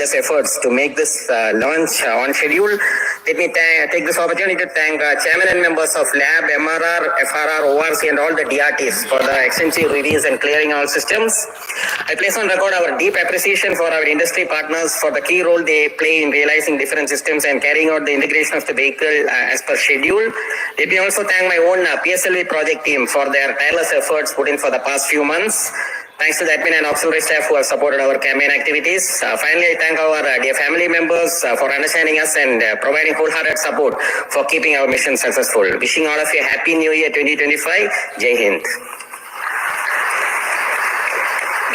tireless efforts to make this launch on schedule. Let me take this opportunity to thank chairman and members of Lab, MRR, FRR, ORC and all the DRTs for the extensive reviews and clearing all systems. I place on record our deep appreciation for our industry partners for the key role they play in realizing different systems and carrying out the integration of the vehicle as per schedule. Let me also thank my own PSLV project team for their tireless efforts put in for the past few months. Thanks to the admin and auxiliary staff who have supported our campaign activities. Finally, I thank our dear family members for understanding us and providing wholehearted support for keeping our mission successful. Wishing all of you a happy New Year 2025. Jai Hind.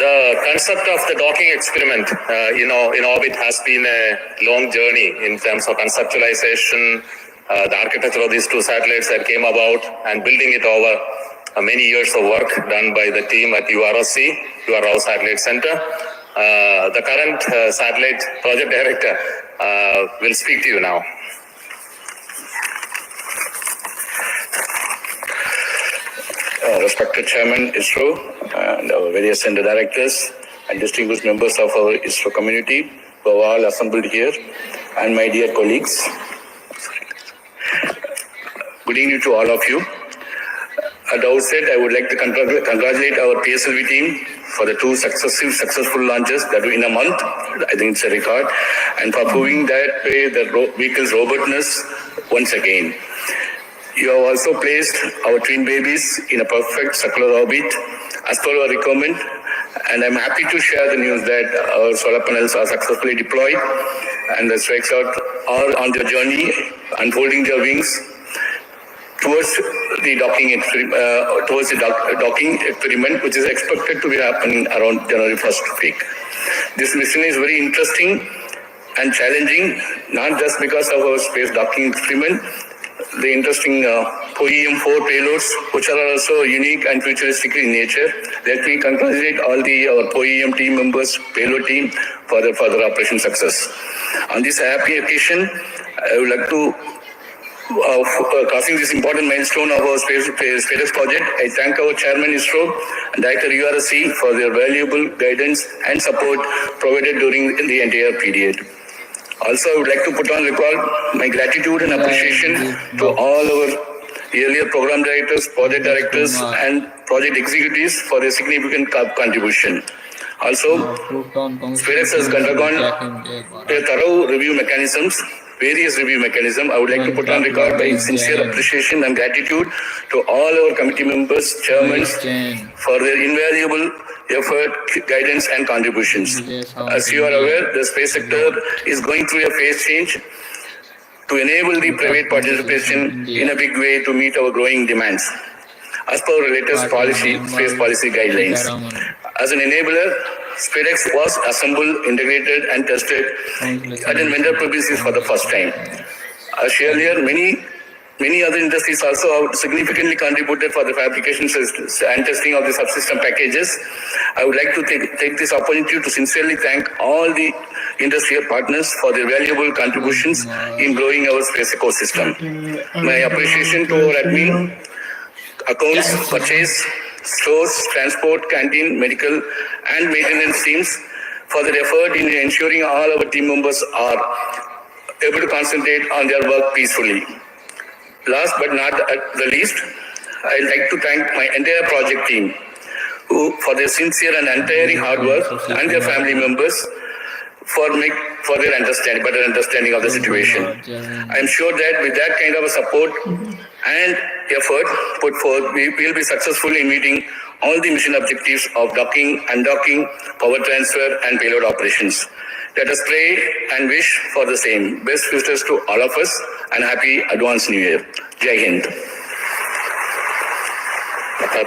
The concept of the docking experiment, in orbit has been a long journey in terms of conceptualization, the architecture of these two satellites that came about and building it over many years of work done by the team at URO Satellite Center. The current satellite project director will speak to you now. Respected Chairman ISRO and our various center directors and distinguished members of our ISRO community who are all assembled here, and my dear colleagues. Good evening to all of you. At the outset, I would like to congratulate our PSLV team for the two successful launches that were in a month. I think it's a record, and for proving that way the vehicle's robustness once again. You have also placed our twin babies in a perfect circular orbit as per our requirement, and I'm happy to share the news that our solar panels are successfully deployed and the spacecraft are on their journey, unfolding their wings towards the docking experiment, which is expected to be happening around January 1st week. This mission is very interesting and challenging, not just because of our space docking experiment, the interesting POEM-4 payloads, which are also unique and futuristic in nature. Let me congratulate all our POEM team members, payload team, for the further operation success. On this happy occasion, I would like to crossing this important milestone of our Spadex project, I thank our Chairman ISRO and Director URC for their valuable guidance and support provided during the entire period. Also, I would like to put on record my gratitude and appreciation to all our earlier program directors, project directors, and project executives for their significant contribution. Also, Spadex has undergone a thorough various review mechanisms. I would like to put on record my sincere appreciation and gratitude to all our committee members, chairmen, for their invaluable effort, guidance and contributions. As you are aware, the space sector is going through a phase change to enable the private participation in a big way to meet our growing demands. As per our latest space policy guidelines. As an enabler, Spadex was assembled, integrated and tested at a vendor premises for the first time. As earlier, many other industries also have significantly contributed for the fabrication and testing of the subsystem packages. I would like to take this opportunity to sincerely thank all the industrial partners for their valuable contributions in growing our space ecosystem. My appreciation to our admin, accounts, purchase, stores, transport, canteen, medical and maintenance teams for their effort in ensuring all our team members are able to concentrate on their work peacefully. Last but not the least, I'd like to thank my entire project team for their sincere and untiring hard work and their family members for their better understanding of the situation. I'm sure that with that kind of a support and effort put forth, we will be successful in meeting all the mission objectives of docking, undocking, power transfer and payload operations. Let us pray and wish for the same. Best wishes to all of us and happy advanced New Year. Jai Hind.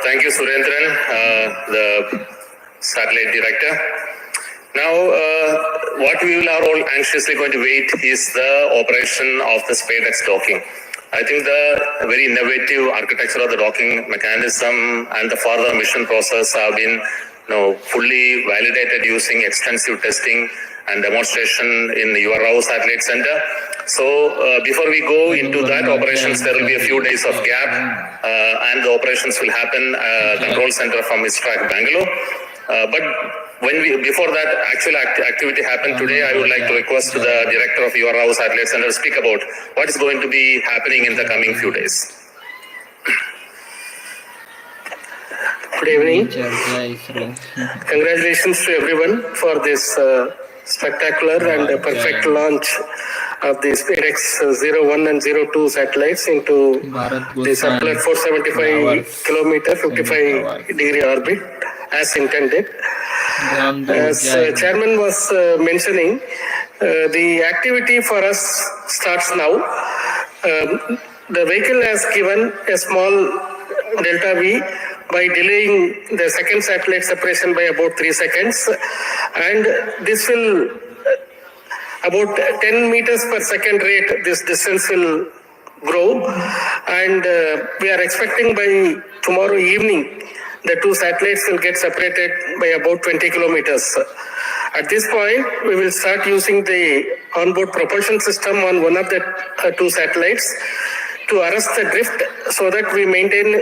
Thank you, Surendran, the satellite director. Now, what we are all anxiously going to wait is the operation of the Spadex docking. I think the very innovative architecture of the docking mechanism and the further mission process have been fully validated using extensive testing and demonstration in the URO Satellite Center. So before we go into that operations, there will be a few days of gap and the operations will happen control center from ISRO Bangalore. But before that actual activity happened today, I would like to request the director of ISRO Satellite Center to speak about what is going to be happening in the coming few days. Good evening. Congratulations to everyone for this spectacular and perfect launch of the Spadex 01 and 02 satellites into the circular 475 kilometer 55-degree orbit as intended. As Chairman was mentioning, the activity for us starts now. The vehicle has given a small delta V by delaying the second satellite separation by about 3 seconds, and this will about 10 meters per second rate, this distance will grow, and we are expecting by tomorrow evening the two satellites will get separated by about 20 kilometers. At this point, we will start using the onboard propulsion system on one of the two satellites to arrest the drift so that we maintain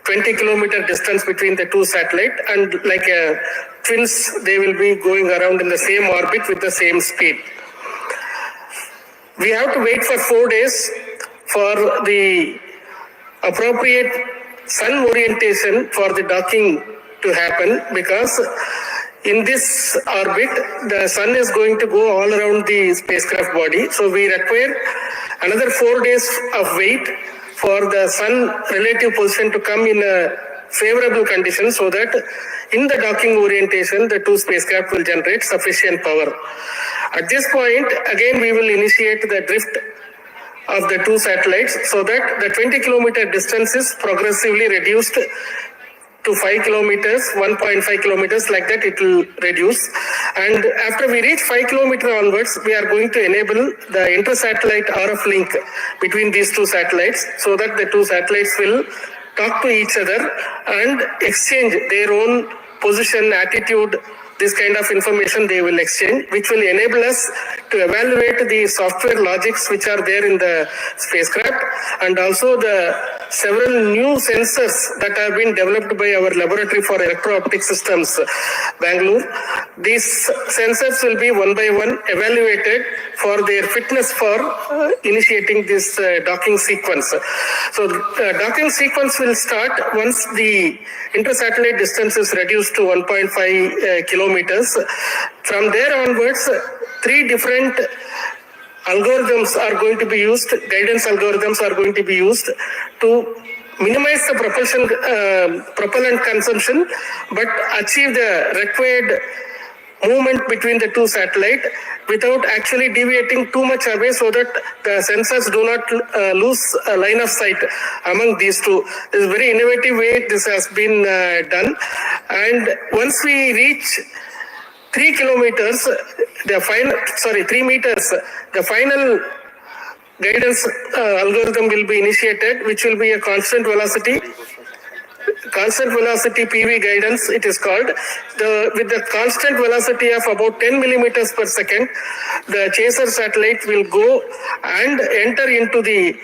20-kilometer distance between the two satellites, and like twins, they will be going around in the same orbit with the same speed. We have to wait for 4 days for the appropriate sun orientation for the docking to happen, because in this orbit, the sun is going to go all around the spacecraft body. So we require another 4 days of wait for the sun relative position to come in a favorable condition, so that in the docking orientation, the two spacecraft will generate sufficient power. At this point, again, we will initiate the drift of the two satellites so that the 20-kilometer distance is progressively reduced to 5 kilometers, 1.5 kilometers, like that it will reduce. And after we reach 5 kilometers onwards, we are going to enable the inter-satellite RF link between these two satellites so that the two satellites will talk to each other and exchange their own position, attitude, this kind of information they will exchange, which will enable us to evaluate the software logics which are there in the spacecraft, and also the several new sensors that have been developed by our laboratory for electro-optic systems, Bangalore. These sensors will be one by one evaluated for their fitness for initiating this docking sequence. So the docking sequence will start once the inter-satellite distance is reduced to 1.5 kilometers. From there onwards, 3 different algorithms are going to be used, guidance algorithms are going to be used to minimize the propellant consumption, but achieve the required movement between the two satellites without actually deviating too much away, so that the sensors do not lose a line of sight among these two. This is a very innovative way this has been done. And once we reach 3 kilometers, 3 meters, the final guidance algorithm will be initiated, which will be a constant velocity PV guidance, it is called. With the constant velocity of about 10 millimeters per second, the chaser satellite will go and enter into the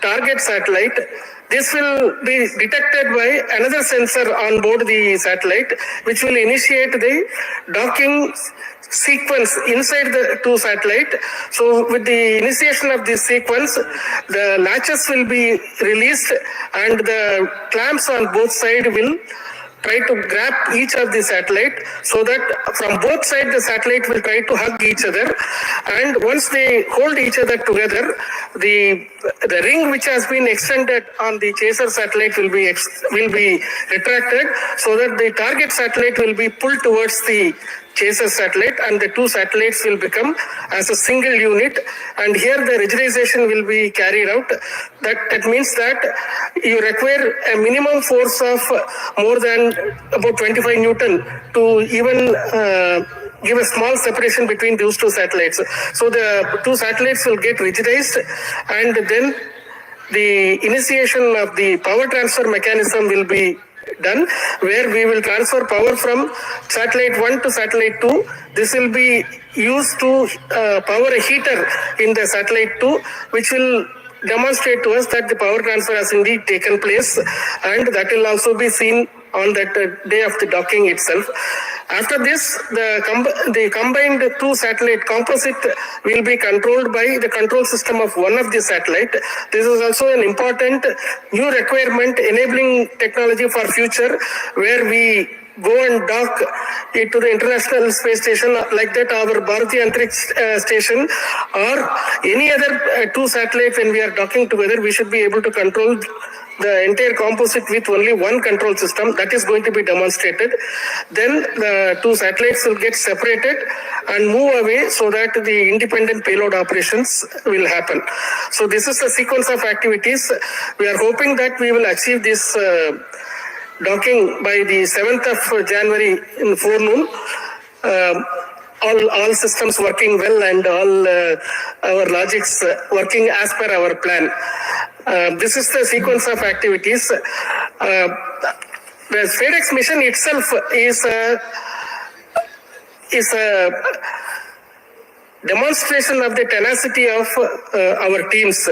target satellite. This will be detected by another sensor on board the satellite, which will initiate the docking sequence inside the two satellites. So with the initiation of this sequence, the latches will be released and the clamps on both sides will try to grab each of the satellite, so that from both sides the satellite will try to hug each other, and once they hold each other together, the ring which has been extended on the chaser satellite will be retracted, so that the target satellite will be pulled towards the chaser satellite, and the two satellites will become as a single unit, and here the rigidization will be carried out. That means that you require a minimum force of more than about 25 Newton to even give a small separation between those two satellites. So the two satellites will get rigidized, and then the initiation of the power transfer mechanism will be done, where we will transfer power from satellite 1 to satellite 2. This will be used to power a heater in the satellite 2, which will demonstrate to us that the power transfer has indeed taken place, and that will also be seen on that day of the docking itself. After this, the combined two satellite composite will be controlled by the control system of one of the satellite. This is also an important new requirement enabling technology for future, where we go and dock it to the International Space Station, like that our Bharati Antariksh Station or any other two satellites. When we are docking together, we should be able to control the entire composite with only one control system. That is going to be demonstrated. Then the two satellites will get separated and move away so that the independent payload operations will happen. So this is the sequence of activities. We are hoping that we will achieve this docking by the 7th of January in forenoon. All systems working well and all our logics working as per our plan. This is the sequence of activities. The Spadex mission itself is a demonstration of the tenacity of our teams,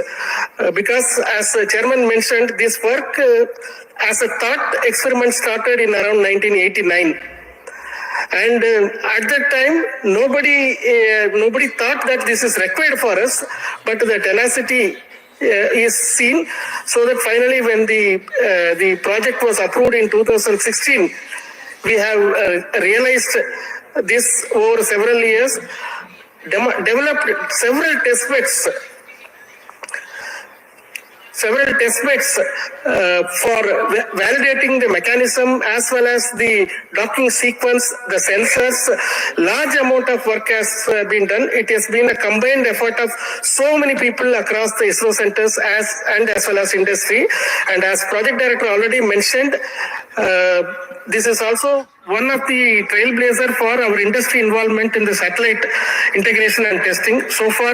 because as the chairman mentioned, this work as a thought experiment started in around 1989. And at that time, nobody thought that this is required for us, but the tenacity is seen, so that finally when the project was approved in 2016, we have realized this over several years, developed several test beds for validating the mechanism as well as the docking sequence, the sensors. Large amount of work has been done. It has been a combined effort of so many people across the ISRO centers as well as industry. And as project director already mentioned, this is also one of the trailblazer for our industry involvement in the satellite integration and testing. So far,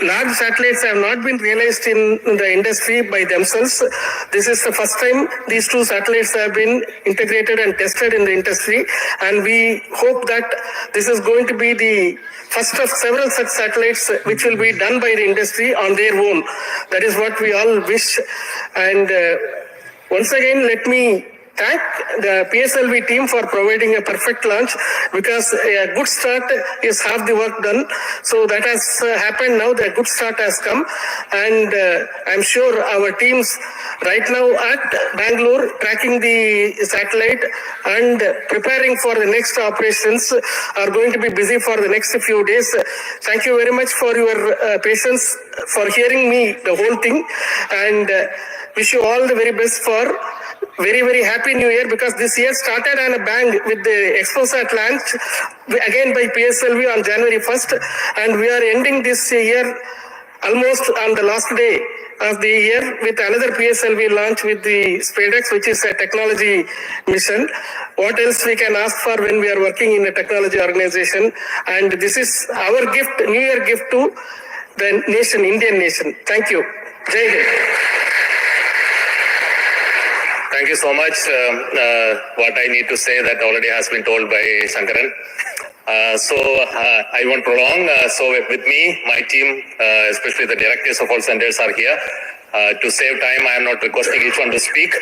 large satellites have not been realized in the industry by themselves. This is the first time these two satellites have been integrated and tested in the industry, and we hope that this is going to be the first of several such satellites which will be done by the industry on their own. That is what we all wish. And once again, let me thank the PSLV team for providing a perfect launch, because a good start is half the work done. So that has happened now. The good start has come, and I'm sure our teams right now at Bangalore tracking the satellite and preparing for the next operations are going to be busy for the next few days. Thank you very much for your patience, for hearing me the whole thing, and wish you all the very best for very, very happy new year, because this year started on a bang with the ExpoSat launch again by PSLV on January 1st, and we are ending this year almost on the last day of the year with another PSLV launch with the Spadex, which is a technology mission. What else we can ask for when we are working in a technology organization? And this is our gift, New Year gift to the nation, Indian nation. Thank you. Jai Hind. Thank you so much. What I need to say that already has been told by Shankaran. I won't prolong. So with me, my team, especially the directors of all centers are here. To save time, I am not requesting each one to speak,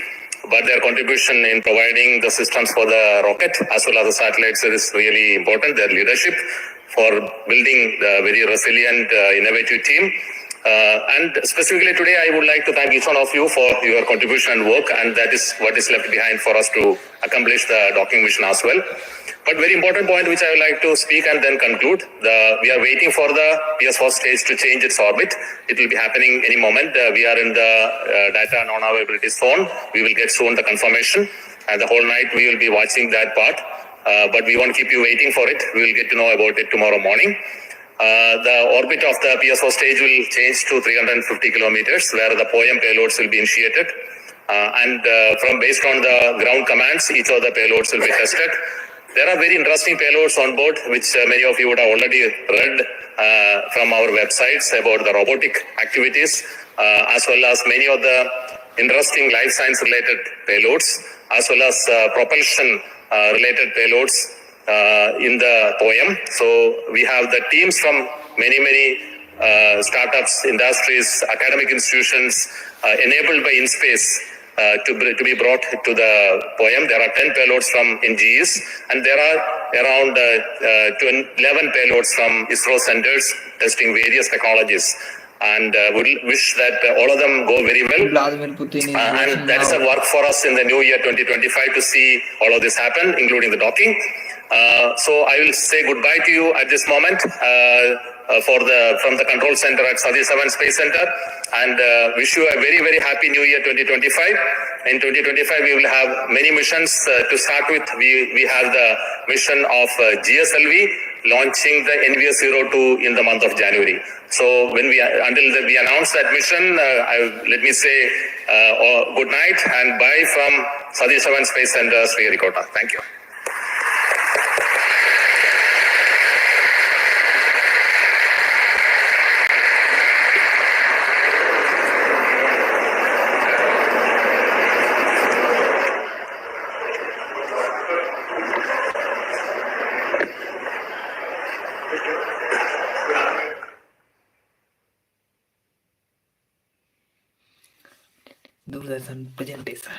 but their contribution in providing the systems for the rocket as well as the satellites is really important. Their leadership for building the very resilient, innovative team. And specifically today, I would like to thank each one of you for your contribution and work, and that is what is left behind for us to accomplish the docking mission as well. But very important point which I would like to speak and then conclude, we are waiting for the PS4 stage to change its orbit. It will be happening any moment. We are in the data and non-availability zone. We will get soon the confirmation, and the whole night we will be watching that part. But we won't keep you waiting for it. We will get to know about it tomorrow morning. The orbit of the PS4 stage will change to 350 kilometers, where the POEM payloads will be initiated. Based on the ground commands, each of the payloads will be tested. There are very interesting payloads on board, which many of you would have already read from our websites about the robotic activities, as well as many of the interesting life science related payloads, as well as propulsion related payloads in the POEM. So we have the teams from many startups, industries, academic institutions, enabled by InSpace, to be brought to the poem. There are 10 payloads from NGEs, and there are around 11 payloads from ISRO centers testing various technologies. And we wish that all of them go very well. Vladimir Putin is watching And that is a now. work for us in the new year 2025 to see all of this happen, including the docking. So I will say goodbye to you at this moment from the control center at Satish Dhawan Space Center, and wish you a very, very happy new year 2025. In 2025, we will have many missions. To start with, we have the mission of GSLV launching the NVS-02 in the month of January. So until we announce that mission, let me say good night and bye from Satish Dhawan Space Center, Sriharikota. Thank you. Doordarshan presentation.